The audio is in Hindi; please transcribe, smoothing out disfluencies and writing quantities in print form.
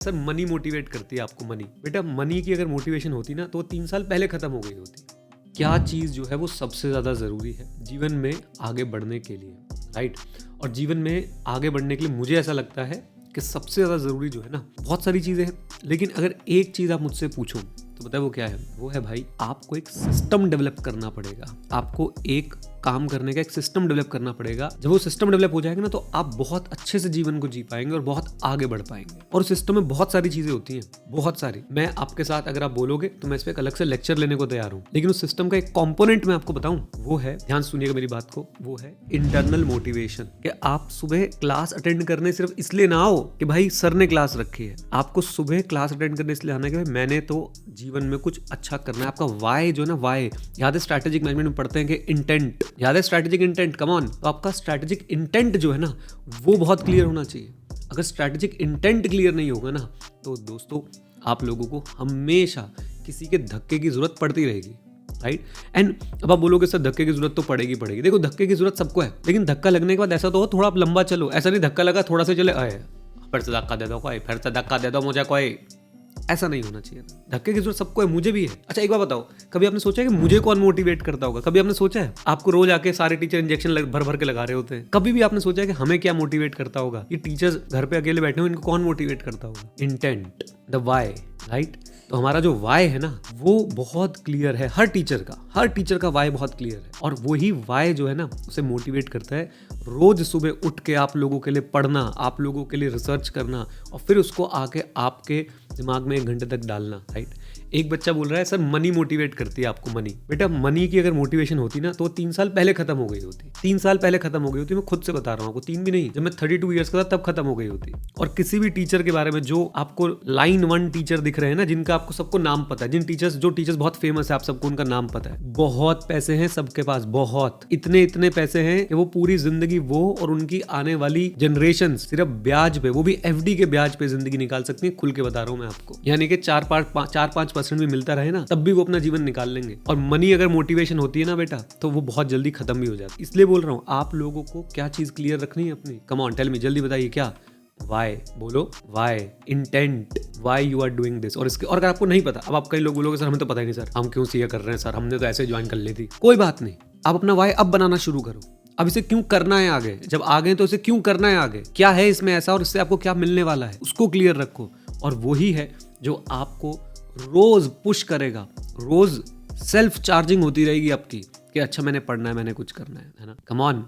सर मनी मोटिवेट करती है आपको। मनी बेटा, मनी की अगर मोटिवेशन होती ना तो वो 3 साल पहले खत्म हो गई होती। क्या चीज़ जो है वो सबसे ज़्यादा ज़रूरी है जीवन में आगे बढ़ने के लिए, राइट? और जीवन में आगे बढ़ने के लिए मुझे ऐसा लगता है कि सबसे ज़्यादा ज़रूरी जो है ना, बहुत सारी चीज़ें हैं, लेकिन अगर एक चीज़ आप मुझसे पूछो तो बताए वो क्या है? वो है भाई, आपको एक सिस्टम डेवलप करना पड़ेगा। आपको एक काम करने का एक सिस्टम डेवलप करना पड़ेगा। जब वो सिस्टम डेवलप हो जाएगा ना तो आप बहुत अच्छे से जीवन को जी पाएंगे और बहुत आगे बढ़ पाएंगे। और उस सिस्टम में बहुत सारी चीजें होती हैं, बहुत सारी। मैं आपके साथ अगर आप बोलोगे तो मैं इस पर एक अलग से लेक्चर लेने को तैयार हूँ, लेकिन उस सिस्टम का एक कॉम्पोनेंट मैं आपको बताऊं, वो है, ध्यान सुनिएगा मेरी बात को, वो है इंटरनल मोटिवेशन। कि आप सुबह क्लास अटेंड करने सिर्फ इसलिए ना आओ कि भाई सर ने क्लास रखी है। आपको सुबह क्लास अटेंड करने इसलिए आना है कि भाई मैंने तो जीवन में कुछ अच्छा करना है। आपका वाई जो है ना, वाई याद है, स्ट्रैटेजिक मैनेजमेंट में पढ़ते हैं कि इंटेंट याद है, स्ट्रैटेजिक इंटेंट, कम ऑन। तो आपका स्ट्रैटेजिक इंटेंट जो है ना वो बहुत क्लियर होना चाहिए। अगर स्ट्रैटेजिक इंटेंट क्लियर नहीं होगा ना तो दोस्तों आप लोगों को हमेशा किसी के धक्के की जरूरत पड़ती रहेगी, राइट? एंड अब आप बोलोगे सर धक्के की जरूरत तो पड़ेगी। देखो, धक्के की जरूरत सबको है, लेकिन धक्का लगने के बाद ऐसा तो हो थोड़ा आप लंबा चलो। ऐसा नहीं धक्का लगा थोड़ा सा चले आए फिर से धक्का दे दो कोई, फिर से धक्का दे दो मुझे कोई, ऐसा नहीं होना चाहिए। धक्के की जरूरत सबको है, मुझे भी है। अच्छा एक बार बताओ, कभी आपने सोचा है कि मुझे कौन मोटिवेट करता होगा? कभी आपने सोचा है? आपको रोज आके सारे टीचर इंजेक्शन भर भर के लगा रहे होते हैं। कभी भी आपने सोचा है कि हमें क्या मोटिवेट करता होगा? ये टीचर्स घर पे अकेले बैठे हो, इनको कौन मोटिवेट करता होगा? Intent, the why, right? तो हमारा जो वाई है ना वो बहुत क्लियर है। हर टीचर का वाई बहुत क्लियर है, और वही वाई जो है ना उसे मोटिवेट करता है रोज सुबह उठ के आप लोगों के लिए पढ़ना, आप लोगों के लिए रिसर्च करना, और फिर उसको आके आपके दिमाग में 1 घंटे तक डालना, राइट? एक बच्चा बोल रहा है सर मनी मोटिवेट करती है आपको। मनी बेटा, मनी की अगर मोटिवेशन होती ना तो 3 साल पहले खत्म हो गई होती। 3 साल पहले खत्म हो गई होती। मैं खुद से बता रहा हूँ आपको, 3 भी नहीं, जब मैं 32 ईयर्स का था तब खत्म हो गई होती। और किसी भी टीचर के बारे में जो आपको लाइन 1 टीचर दिख रहे हैं ना, जिनका आपको सबको नाम पता है, जो टीचर्स बहुत फेमस है, आप सबको उनका नाम पता है। बहुत पैसे हैं सबके पास, बहुत इतने पैसे हैं कि वो पूरी जिंदगी वो और उनकी आने वाली जनरेशन सिर्फ ब्याज पे, वो भी एफडी के ब्याज पे जिंदगी निकाल सकती है। खुल के बता रहा हूँ मैं आपको, यानी कि 4-5% भी मिलता रहे ना तब भी वो अपना जीवन निकाल लेंगे। और मनी अगर मोटिवेशन होती है ना बेटा तो वो बहुत जल्दी खत्म भी हो जाती है। इसलिए बोल रहा हूँ आप लोगों को क्या चीज क्लियर रखनी है अपनी। कम ऑन टेल मी, जल्दी बताइए क्या? वाई बोलो, why, intent, why you are doing this. और अगर आपको नहीं पता, अब आप कई लोग बोलोगे सर हमें तो पता ही नहीं सर, हम क्यों सीए कर रहे हैं सर, हमने तो ऐसे ज्वाइन कर ली थी। कोई बात नहीं, आप अपना वाई अब बनाना शुरू करो। अब इसे क्यों करना है आगे, जब आगे तो इसे क्यों करना है आगे, क्या है इसमें ऐसा और इससे आपको क्या मिलने वाला है, उसको क्लियर रखो। और वही है जो आपको रोज पुश करेगा, रोज सेल्फ चार्जिंग होती रहेगी आपकी कि अच्छा मैंने पढ़ना है, मैंने कुछ करना है ना। Come on,